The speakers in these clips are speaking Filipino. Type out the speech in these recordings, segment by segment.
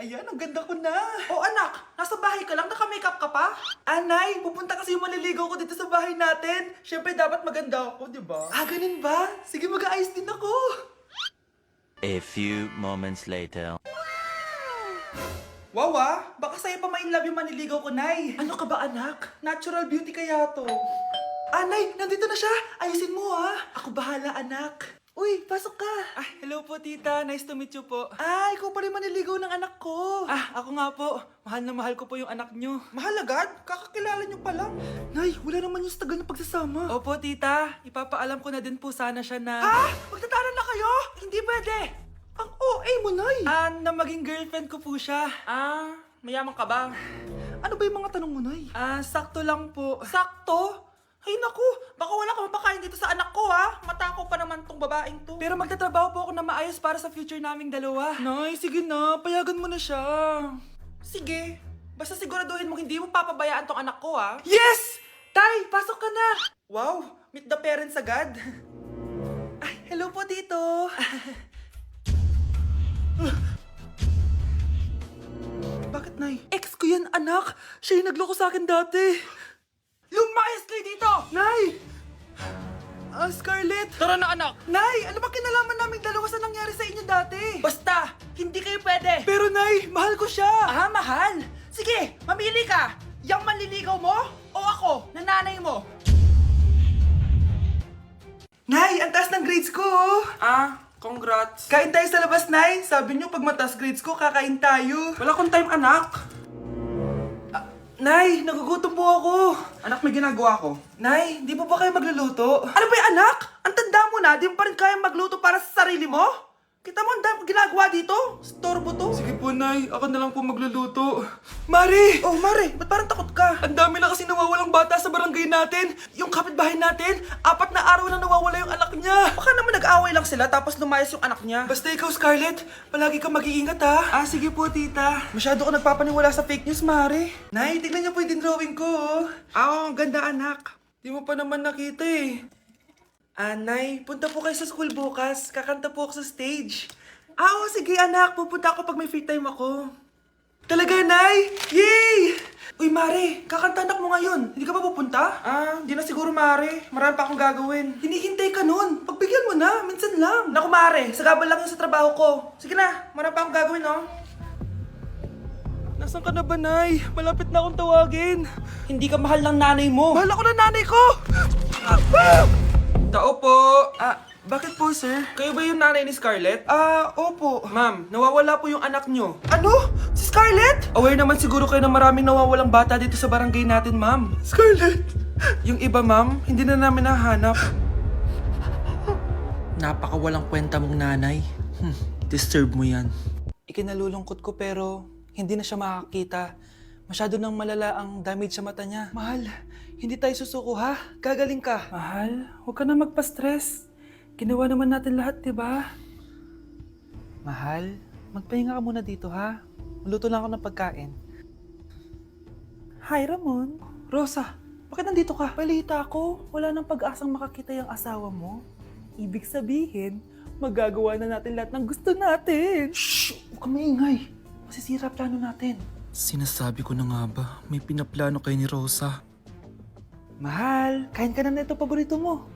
Ayan, ang ganda ko na. Oh anak, nasa bahay ka lang, naka-makeup ka pa? Anay, pupunta kasi yung maliligaw ko dito sa bahay natin. Siyempre, dapat maganda ako, di ba? Ah, ganun ba? Sige, mag-aayos din ako. A few moments later. Wow, baka sa'yo pa ma-inlove yung maniligaw ko, Nay. Ano ka ba anak? Natural beauty kaya to. Anay, nandito na siya. Ayusin mo, ha. Ako bahala, anak. Uy, pasok ka. Ah, hello po, tita. Nice to meet you po. Ah, ikaw pa rin maniligaw ng anak ko. Ah, ako nga po. Mahal na mahal ko po yung anak nyo. Mahal agad? Kakakilala nyo pa lang. Nay, wala naman yung tagal ng pagsasama. Opo, tita. Ipapaalam ko na din po sana siya na... Ha? Magtatanan na kayo? Hindi pwede. Ang OA mo, Nay. Ah, na maging girlfriend ko po siya. Ah, mayaman ka ba? Ano ba yung mga tanong mo, Nay? Ah, sakto lang po. Sakto? Ay naku, baka wala ka mapakain dito sa anak ko ha. Matako pa naman tong babaeng to. Pero magtatrabaho po ako na maayos para sa future naming dalawa. Nay, sige na. Payagan mo na siya. Sige, basta siguraduhin mo hindi mo papabayaan tong anak ko ha. Yes! Tay, pasok ka na. Wow, meet the parents agad. Ay, hello po, tito. Bakit, Nay? Ex ko yan, anak. Siya yung nagloko sa akin dati. Lumayas kayo dito! Nay! Scarlett! Tara na anak! Nay, ano ba kinalaman naming dalawa sa nangyari sa inyo dati? Basta, hindi kayo pwede! Pero Nay, mahal ko siya! Ah, mahal! Sige, mamili ka! Yang manliligaw mo o ako, nananay mo? Nay, ang taas ng grades ko! Oh. Ah, congrats! Kain tayo sa labas, Nay. Sabi niyo pag mataas grades ko, kakain tayo. Wala akong time anak! Nay, nagugutom po ako. Anak, may ginagawa ko. Nay, di po ba kayo magluluto? Ano ba yung anak? Ang tanda mo na, di mo pa rin kaya magluto para sa sarili mo? Kita mo ang dami ginagawa dito? Storbo to. Sige po, Nay. Ako na lang po magluluto. Mari! Oh, Mare, ba't parang takot ka? Ang dami na kasi nawawalang bata sa barangay natin. Yung kapitbahay natin, 4 na araw na nawawala yung anak niya. Baka naman nag-away lang sila tapos lumayas yung anak niya. Basta ikaw, Scarlett, palagi kang mag-iingat, ha? Ah, sige po, tita. Masyado ka nagpapaniwala sa fake news, Mari. Nay, tignan niyo po yung drawing ko, oh. Ah, ang ganda anak. Di mo pa naman nakita, eh. Nay, punta po kayo sa school bukas. Kakanta po ako sa stage. Oo, sige anak. Pupunta ako pag may free time ako. Talaga, Nay? Yay! Uy, Mare, kakanta anak mo ngayon. Hindi ka pa pupunta? Ah, di na siguro Mare. Marami pa akong gagawin. Hinihintay ka nun. Pagbigyan mo na. Minsan lang. Naku Mare, sagabal lang yun sa trabaho ko. Sige na, marami pa akong gagawin oh. Nasaan ka na ba, Nay? Malapit na akong tawagin. Hindi ka mahal ng nanay mo. Mahal ako ng nanay ko! Tao po. Bakit po, sir? Kayo ba yung nanay ni Scarlett? Opo. Ma'am, nawawala po yung anak nyo. Ano? Si Scarlett? Aware naman siguro kayo na maraming nawawalang bata dito sa barangay natin, ma'am. Scarlett! Yung iba, ma'am, hindi na namin nahanap. Napakawalang kwenta mong nanay. Disturb mo yan. Ikinalulungkot ko pero hindi na siya makakita. Masyado nang malala ang damage sa mata niya. Mahal, hindi tayo susuko ha? Gagaling ka. Mahal, huwag ka na magpa-stress. Ginawa naman natin lahat, di ba? Mahal, magpahinga ka muna dito ha? Maluto lang ako ng pagkain. Hi, Ramon. Rosa, bakit nandito ka? Balita ko, wala nang pag-asang makakita yung asawa mo. Ibig sabihin, magagawa na natin lahat ng gusto natin. Shh! Huwag kang maingay. Masisira plano natin. Sinasabi ko na nga ba, may pinaplano kayo ni Rosa. Mahal, kain ka na nito paborito mo.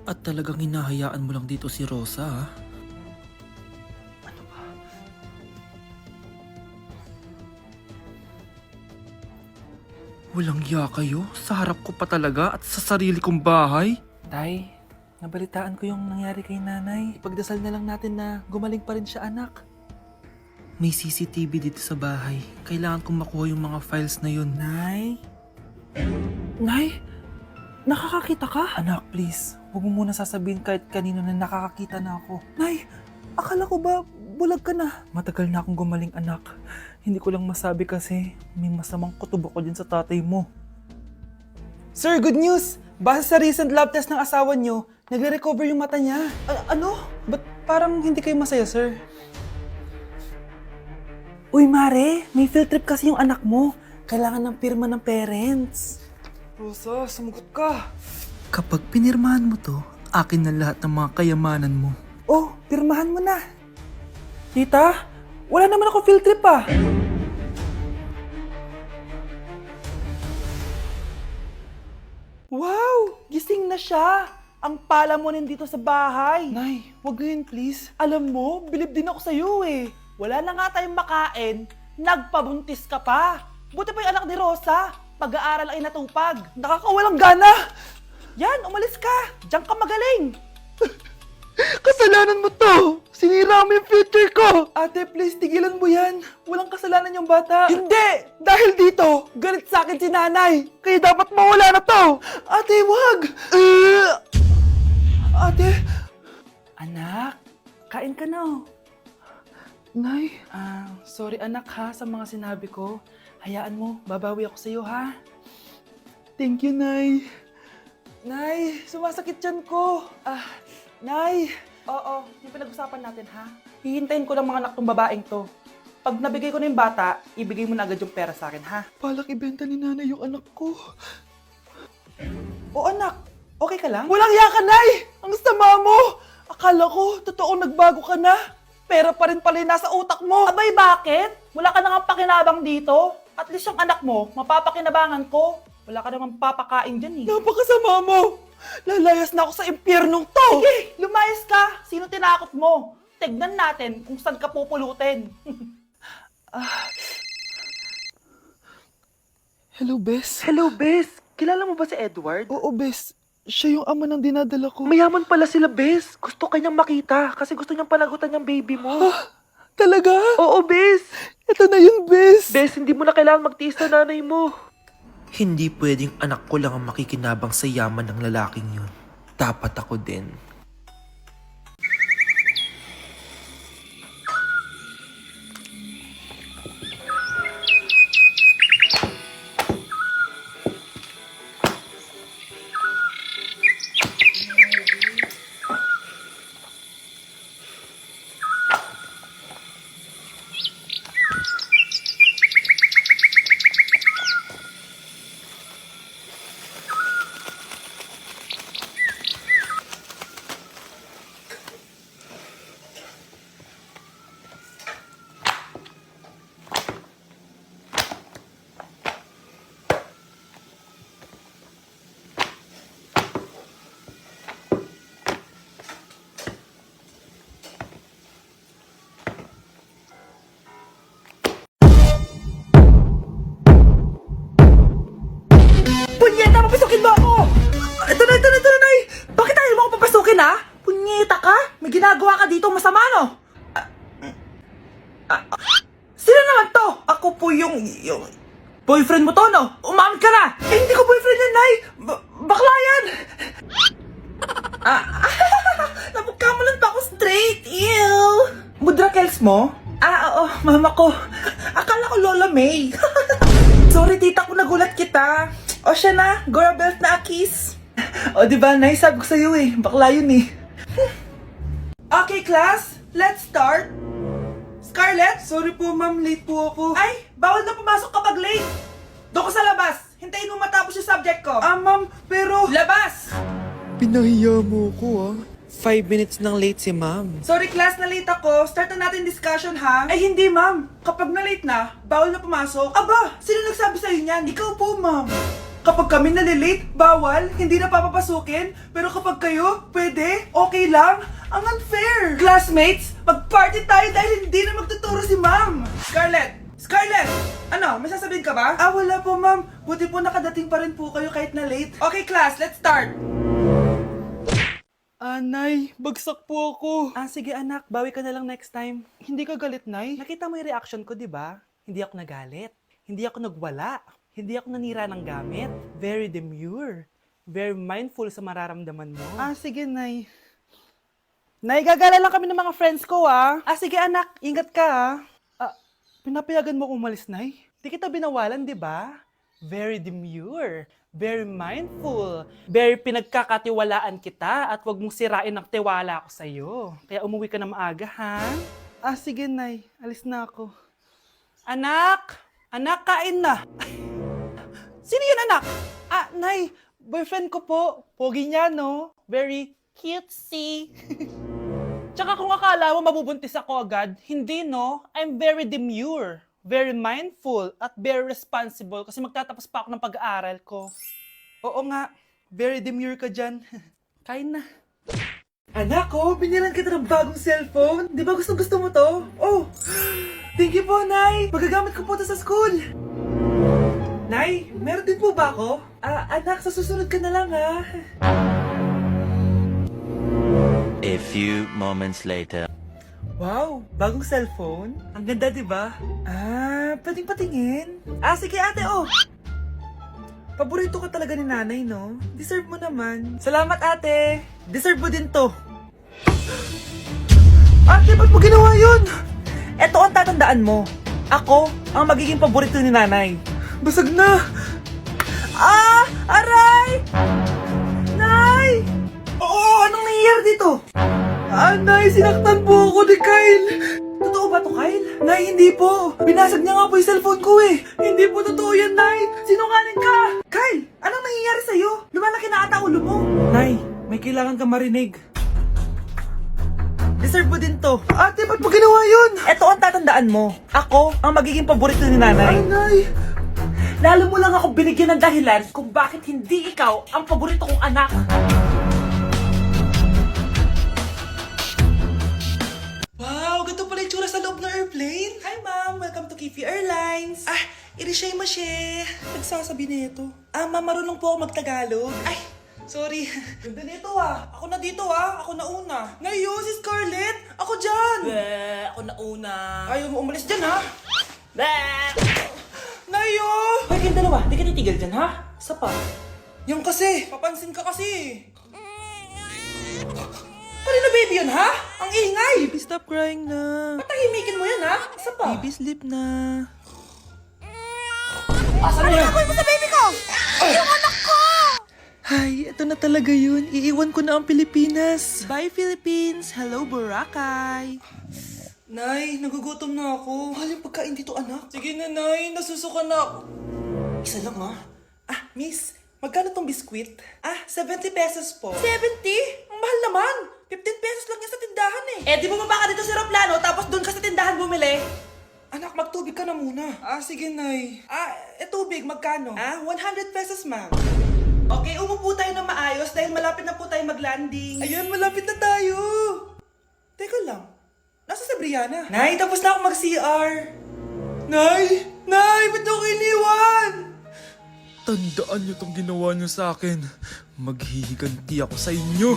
At talagang hinahayaan mo lang dito si Rosa, ha? Ano ba? Walang iya kayo? Sa harap ko pa talaga at sa sarili kong bahay? Tay, nabalitaan ko yung nangyari kay nanay. Ipagdasal na lang natin na gumaling pa rin siya, anak. May CCTV dito sa bahay. Kailangan kong makuha yung mga files na yun. Nay? Nay? Nakakakita ka? Anak, please. Huwag mo muna sasabihin kahit kanino na nakakakita na ako. Nay, akala ko ba bulag ka na? Matagal na akong gumaling, anak. Hindi ko lang masabi kasi may masamang kutob ako dyan sa tatay mo. Sir, good news! Base sa recent lab test ng asawa niyo, nagre-recover yung mata niya. Ano? Ba't parang hindi kayo masaya, sir? Uy, Mare, may field trip kasi yung anak mo. Kailangan ng pirma ng parents. Rosa, sumagot ka. Kapag pinirmahan mo to, akin na lahat ng mga kayamanan mo. Oh, pirmahan mo na. Tita, wala naman ako field trip ah. Wow! Gising na siya! Ang pala mo nandito sa bahay. Nay, wag ngayon please. Alam mo, bilib din ako sa'yo eh. Wala na nga tayong makain, nagpabuntis ka pa. Buti pa yung anak ni Rosa, pag-aaral ay natupag. Nakakawalang gana! Yan, umalis ka! Diyan ka magaling! Kasalanan mo to! Sinira mo yung future ko! Ate, please, tigilan mo yan. Walang kasalanan yung bata. Hindi! Dahil dito, galit sa akin si nanay. Kaya dapat mawala na to! Ate, wag! Ate! Anak, kain ka na oh. Nay? Sorry anak ha sa mga sinabi ko. Hayaan mo, babawi ako sa'yo ha. Thank you, Nay. Nay, sumasakit yan ko. Nay. Oo, yung pinag-usapan natin ha. Hihintayin ko ng mga anak tong babaeng to. Pag nabigay ko na yung bata, ibigay mo na agad yung pera sa akin ha. Palak ibenta ni nanay yung anak ko. O anak, okay ka lang? Walang iya ka, Nay! Ang sama mo! Akala ko, totoo nagbago ka na. Pera pa rin pala yung nasa utak mo. Abay, bakit? Wala ka nang pakinabang dito. At least yung anak mo, mapapakinabangan ko. Wala ka namang papakain dyan eh. Napakasama mo! Lalayas na ako sa impyernong to! Sige, lumayas ka! Sino tinakot mo? Tignan natin kung saan ka pupulutin. Hello, Bes. Hello, Bes! Kilala mo ba si Edward? Oo, Bes. Siya yung ama ng dinadala ko. Mayaman pala sila, Bes. Gusto kanyang makita kasi gusto niyang panagutan yung baby mo. Talaga? Oo, Bes! Ito na yun, Bes. Bes, hindi mo na kailangan magtiis na nanay mo. Hindi pwedeng anak ko lang ang makikinabang sa yaman ng lalaking yun. Dapat ako din. Punyeta, papasukin mo ako! Ito na, Nay! Bakit ayaw mo ako papasukin, ha? Punyeta ka? May ginagawa ka dito masama, no? Sino naman to? Ako po yung boyfriend mo to, no? Umamin ka na! Eh, hindi ko boyfriend yan, Nay! Bakla yan! Napagkamalan pa ako straight, ew! Mudra Kels mo? Oo, mama ko. Akala ko Lola May. Sorry, tita, kung nagulat kita. O siya na, Gora Belt na Akis. O diba, nice, sabi ko sa'yo eh. Bakla yun eh. Okay, class, let's start. Scarlett? Sorry po, ma'am, late po ako. Ay, bawal na pumasok kapag late. Doon ko sa labas. Hintayin mo matapos yung subject ko. Ma'am, pero... Labas! Pinahiya mo ko, 5 minutes nang late si ma'am. Sorry class, na late ako. Start na natin discussion ha? Ay hindi ma'am. Kapag na late na, bawal na pumasok. Aba, sino nagsabi sa'yo niyan? Ikaw po ma'am. Kapag kami nalilate, bawal, hindi na papapasukin. Pero kapag kayo, pwede, okay lang. Ang unfair. Classmates, mag-party tayo dahil hindi na magtuturo si ma'am. Scarlett! Scarlett! Ano, may sasabihin ka ba? Wala po ma'am. Buti po nakadating pa rin po kayo kahit na late. Okay class, let's start. Nay, bagsak po ako. Sige anak, bawi ka na lang next time. Hindi ka galit, Nay? Nakita mo yung reaction ko, di ba? Hindi ako nagalit. Hindi ako nagwala. Hindi ako nanira ng gamit. Very demure. Very mindful sa mararamdaman mo. Sige, Nay. Nay, gagala lang kami ng mga friends ko, sige anak, ingat ka, pinapayagan mo kong umalis, Nay? Di kita binawalan, di ba? Very demure. Very mindful. Very pinagkakatiwalaan kita at wag mong sirain ang tiwala ko sa'yo. Kaya umuwi ka na maaga, ha? Sige, Nay. Alis na ako. Anak! Anak, kain na! Sino yun, anak? Nay. Boyfriend ko po. Pogi niya, no? Very cutesy. Tsaka kung akala mo mabubuntis ako agad, hindi no. I'm very demure, very mindful, at very responsible kasi magtatapos pa ako ng pag-aaral ko. Oo nga, very demure ka dyan. Kain na. Anak ko, binilan kita ng bagong cellphone. Di ba gusto mo to? Oh, thank you po, Nay. Magagamit ko po to sa school. Nay, meron din po ba ako? Anak, sa susunod ka na lang, ha? A few moments later. Wow, bagong cellphone? Ang ganda, di ba? Pwedeng patingin? Sige ate, oh! Paborito ka talaga ni nanay, no? Deserve mo naman. Salamat, ate! Deserve mo din to. Ate, ba't mo ginawa yun? Eto ang tatandaan mo. Ako ang magiging paborito ni nanay. Basag na! Aray! Nay! Oo, anong nangyayari dito? Nay, sinaktan po ako ni Kyle. Totoo ba to, Kyle? Nay, hindi po. Binasag niya nga po yung cellphone ko eh. Hindi po totoo yan, Nay. Sinungaling ka. Kyle, anong nangyayari sa'yo? Lumalaki na ata ulo mo. Nay, may kailangan ka marinig. Deserve mo din to. Ate, ba't mo ginawa yun? Eto ang tatandaan mo. Ako ang magiging paborito ni nanay. Nay. Lalo mo lang ako binigyan ng dahilan kung bakit hindi ikaw ang paborito kong anak. Wow, ganito pala yung tsura sa loob ng airplane. Hi ma'am, welcome to Kifi Airlines. Irishay mashe. Nagsasabi nito. Ma'am, marunong po ako magtagalog. Ay, sorry. Ganda nito Ako na dito Ako na una. Ngayon, si Scarlett. Ako dyan. Ako na una. Ayaw mo umalis dyan Nayo! Hoy, kayong dalawa, di ka titigil dyan, ha? Isa pa. Yung kasi, papansin ka kasi. Kanina baby yun, ha? Ang ingay! Baby, stop crying na. Patahimikin mo yan, ha? Isa pa. Baby, sleep na. Asan na yan? Mo sa baby ko! Yung anak ko! Ay, ito na talaga yun. Iiwan ko na ang Pilipinas. Bye, Philippines. Hello, Boracay. Nay, nagugutom na ako. Mahal yung pagkain dito, anak. Sige na, Nay. Nasusuka na ako. Isa lang, miss, magkano tong biskwit? 70 pesos po. 70? Ang mahal naman. 15 pesos lang yan sa tindahan di bumaba ka dito sa aeroplano tapos doon ka sa tindahan bumili? Anak, magtubig ka na muna. Sige, Nay. Tubig, magkano? 100 pesos, ma'am. Okay, umupo tayo na maayos dahil malapit na po tayo mag-landing. Ayun, malapit na tayo. Teka lang. Nasa si Brianna? Nay, tapos na ako mag-CR. Nay! Nay! Ba't ako iniwan? Tandaan niyo tong ginawa niyo sa akin. Maghihiganti ako sa inyo.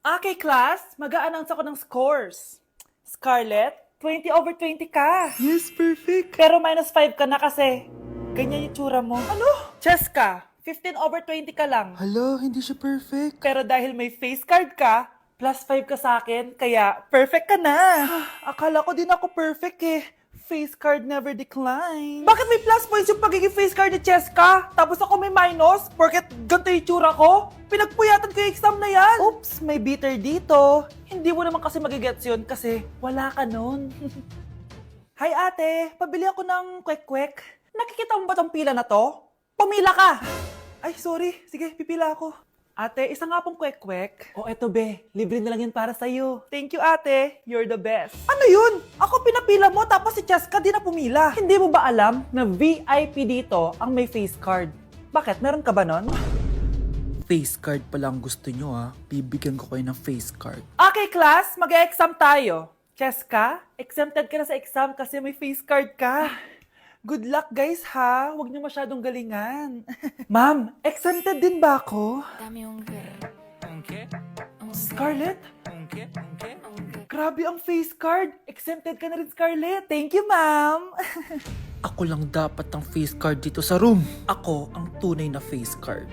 Okay, class. Mag-a-announce ako ng scores. Scarlett, 20/20 ka. Yes, perfect. Pero -5 ka na kasi. Ganyan yung tsura mo. Ano? Cheska, 15/20 ka lang. Hala, hindi siya perfect. Pero dahil may face card ka, +5 ka sa akin, kaya perfect ka na. Akala ko din ako perfect eh. Face card never decline. Bakit may plus points yung pagiging face card ni Cheska? Tapos ako may minus? Porket ganito yung tsura ko? Pinagpuyatan ko yung exam na yan. Oops, may bitter dito. Hindi mo naman kasi magigets yun kasi wala ka nun. Hi ate, pabili ako ng kwek-kwek. Nakikita mo ba tong pila na to? Pumila ka! Ay, sorry. Sige, pipila ako. Ate, isa nga pong kwek-kwek. Eto be, libre na lang yun para sa'yo. Thank you, ate. You're the best. Ano yun? Ako pinapila mo tapos si Cheska di na pumila. Hindi mo ba alam na VIP dito ang may face card? Bakit? Meron ka ba nun? Face card pala ang gusto niyo Bibigyan ko kayo ng face card. Okay, class. Mag-e-exam tayo. Cheska, exempted ka na sa exam kasi may face card ka. Good luck guys ha. Huwag niyo masyadong galingan. Ma'am, exempted din ba ako? Scarlett? Grabe ang face card. Exempted ka na rin, Scarlett. Thank you, ma'am. Ako lang dapat ang face card dito sa room. Ako ang tunay na face card.